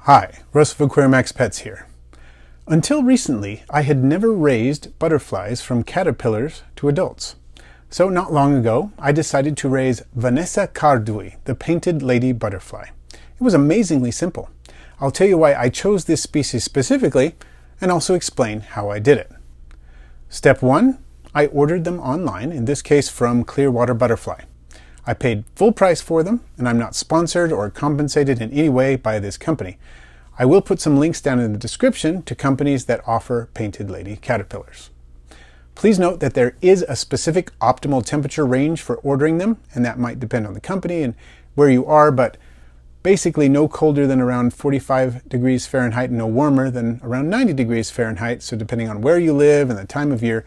Hi, Russ of Aquarium Pets here. Until recently, I had never raised butterflies from caterpillars to adults. So not long ago, I decided to raise Vanessa cardui, the painted lady butterfly. It was amazingly simple. I'll tell you why I chose this species specifically, and also explain how I did it. Step 1, I ordered them online, in this case from Clearwater Butterfly. I paid full price for them, and I'm not sponsored or compensated in any way by this company. I will put some links down in the description to companies that offer painted lady caterpillars. Please note that there is a specific optimal temperature range for ordering them, and that might depend on the company and where you are, but basically no colder than around 45 degrees Fahrenheit and no warmer than around 90 degrees Fahrenheit, so depending on where you live and the time of year,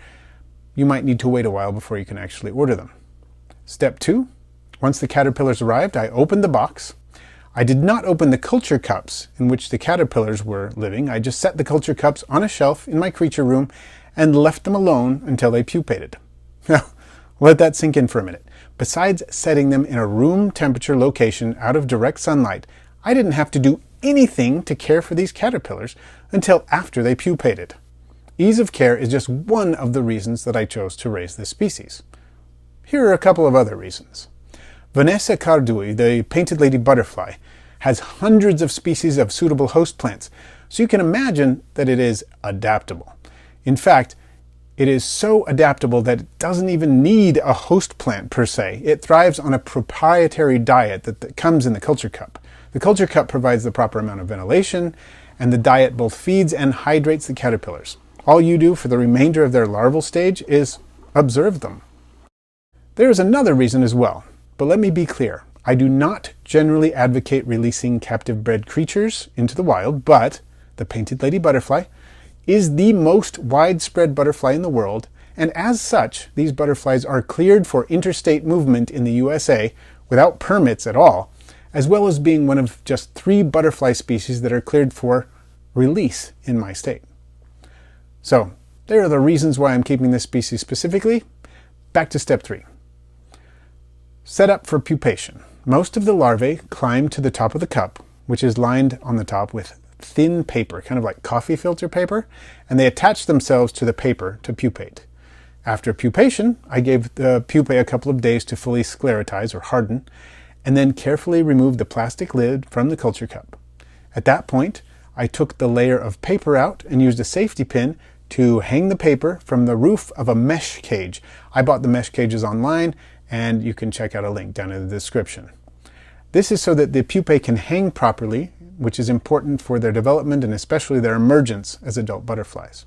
you might need to wait a while before you can actually order them. Step 2. Once the caterpillars arrived, I opened the box. I did not open the culture cups in which the caterpillars were living. I just set the culture cups on a shelf in my creature room and left them alone until they pupated. Now, let that sink in for a minute. Besides setting them in a room temperature location out of direct sunlight, I didn't have to do anything to care for these caterpillars until after they pupated. Ease of care is just one of the reasons that I chose to raise this species. Here are a couple of other reasons. Vanessa cardui, the painted lady butterfly, has hundreds of species of suitable host plants, so you can imagine that it is adaptable. In fact, it is so adaptable that it doesn't even need a host plant per se. It thrives on a proprietary diet that comes in the culture cup. The culture cup provides the proper amount of ventilation, and the diet both feeds and hydrates the caterpillars. All you do for the remainder of their larval stage is observe them. There is another reason as well. But let me be clear, I do not generally advocate releasing captive bred creatures into the wild, but the painted lady butterfly is the most widespread butterfly in the world, and as such, these butterflies are cleared for interstate movement in the USA without permits at all, as well as being one of just 3 butterfly species that are cleared for release in my state. So, there are the reasons why I'm keeping this species specifically. Back to step 3. Set up for pupation. Most of the larvae climb to the top of the cup, which is lined on the top with thin paper, kind of like coffee filter paper, and they attach themselves to the paper to pupate. After pupation, I gave the pupae a couple of days to fully sclerotize or harden, and then carefully removed the plastic lid from the culture cup. At that point, I took the layer of paper out and used a safety pin to hang the paper from the roof of a mesh cage. I bought the mesh cages online, and you can check out a link down in the description. This is so that the pupae can hang properly, which is important for their development and especially their emergence as adult butterflies.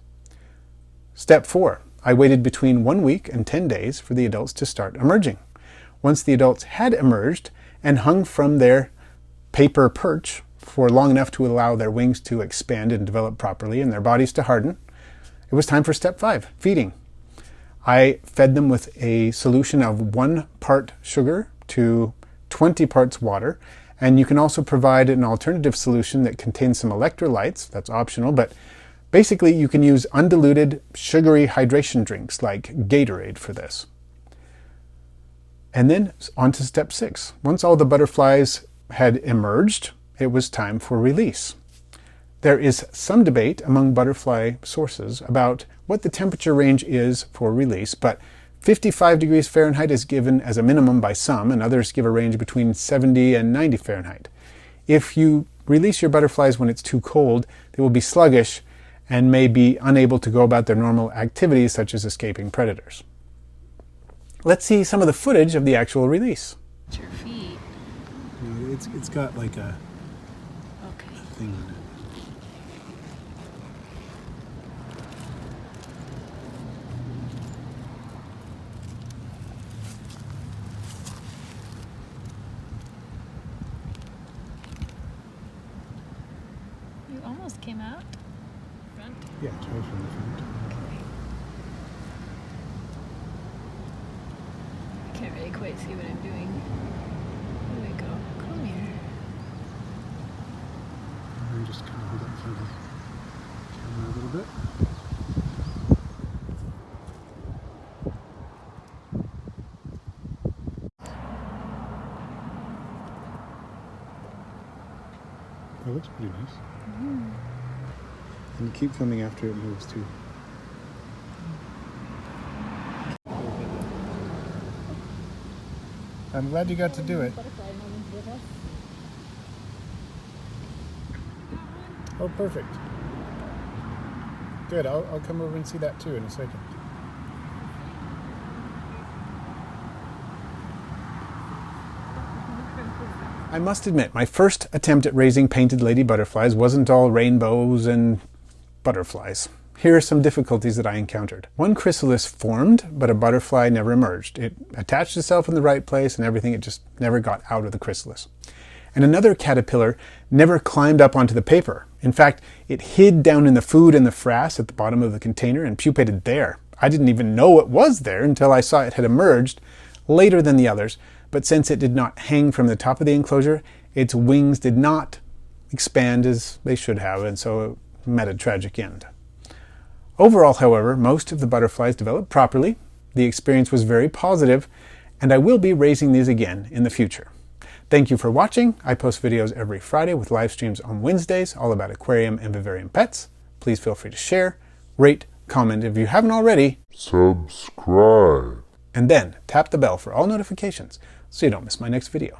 Step 4. I waited between 1 week and 10 days for the adults to start emerging. Once the adults had emerged and hung from their paper perch for long enough to allow their wings to expand and develop properly and their bodies to harden, it was time for step 5, feeding. I fed them with a solution of 1 part sugar to 20 parts water, and you can also provide an alternative solution that contains some electrolytes. That's optional, but basically you can use undiluted sugary hydration drinks like Gatorade for this. And then on to step 6. Once all the butterflies had emerged, it was time for release. There is some debate among butterfly sources about what the temperature range is for release, but 55 degrees Fahrenheit is given as a minimum by some, and others give a range between 70 and 90 Fahrenheit. If you release your butterflies when it's too cold, they will be sluggish and may be unable to go about their normal activities such as escaping predators. Let's see some of the footage of the actual release. It's your feet. It's got like a thing on it. You almost came out front. Yeah, try from the front. I can't really quite see what I'm doing. Where do I go? Come here. And just kind of hold up for the camera a little bit. It looks pretty nice. And you keep filming after it moves too. I'm glad you got to do it. Oh, perfect. Good, I'll come over and see that too in a second. I must admit, my first attempt at raising painted lady butterflies wasn't all rainbows and butterflies. Here are some difficulties that I encountered. One chrysalis formed, but a butterfly never emerged. It attached itself in the right place and everything, it just never got out of the chrysalis. And another caterpillar never climbed up onto the paper. In fact, it hid down in the food and the frass at the bottom of the container and pupated there. I didn't even know it was there until I saw it had emerged later than the others, but since it did not hang from the top of the enclosure, its wings did not expand as they should have, and so it met a tragic end. Overall, however, most of the butterflies developed properly. The experience was very positive, and I will be raising these again in the future. Thank you for watching. I post videos every Friday with live streams on Wednesdays, all about aquarium and vivarium pets. Please feel free to share, rate, comment if you haven't already, subscribe, and then tap the bell for all notifications so you don't miss my next video.